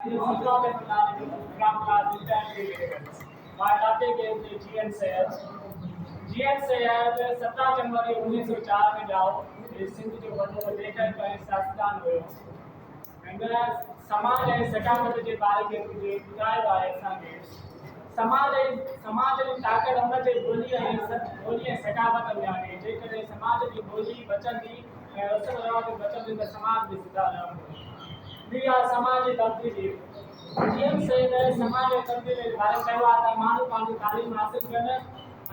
My topic is the GN Sayed. GN Sayed 17 जनवरी 1904 में जाओ सिंध जो वॾो लेखक ऐं सियासतदान हुयो ऐं समाज ऐं सकाफ़त जे बारे में ॿुधायो आहे असांखे समाज जी ताक़त उन जे ॿोली ऐं सकाफ़त में आहे जेकॾहिं समाज जी ॿोली बचंदी ऐं रस्म रिवाज बचंदी त समाज बि सुधार रहंदो ॿी आहे समाज जी तब्दीली जीअं सही समाज जी तब्दीली जे बारे में चयो आहे त माण्हू पंहिंजी तालीम हासिल कनि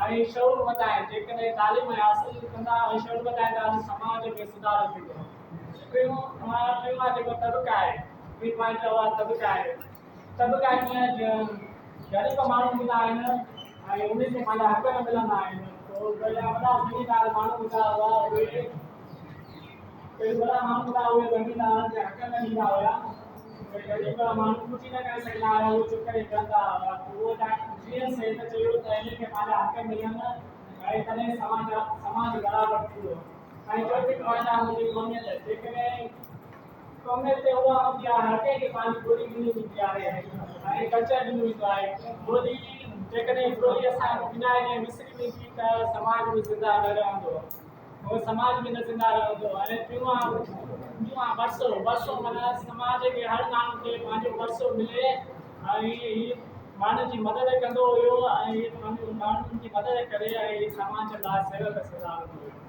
ऐं शौक़ वधाइनि जेकॾहिं तालीम हासिल कंदा ऐं शौक़ वधाइनि त समाज में सुधार थींदो टियों आहे जेको तबिका आहे ॿी पॉइंट आहे तबिका कीअं ग़रीब माण्हू हूंदा आहिनि ऐं उन्हनि खे पंहिंजा हक़ न मिलंदा आहिनि पोइ वॾा ज़मीनदार माण्हू हूंदा हुआ उहे वॾा माण्हू हूंदा उहे ज़मीनदार जे हक़ न ॾींदा हुआ ग़रीब माण्हू कुझु न करे सघंदा हुआ उहे चुप करे कंदा हुआ उहो जीअं सही त चयो त इन्हनि खे पंहिंजा हक़ मिलनि ऐं तॾहिं समाज बराबरि थींदो ऐं चोथी पॉइंट आहे मुंहिंजी क़ौमियत जेकॾहिं क़ौमियत ते उहा हूंदी आहे हर कंहिंखे पंहिंजी ॿोली ॾिनी वेंदी आहे ऐं कल्चर ॾिनो वेंदो आहे ॿोली जेकॾहिं ॿोली असां विञाए ॾे विसरी वेंदी त समाज बि ज़िंदा न रहंदो उहो समाज बि न ज़िंदा रहंदो ऐं टियों आहे वर्सो माना समाज खे हर माण्हू खे पंहिंजो वर्सो मिले ऐं माण्हुनि जी मदद कंदो हुयो ऐं माण्हुनि जी मदद करे ऐं समाज लाइ सरल सुधारंदो हुयो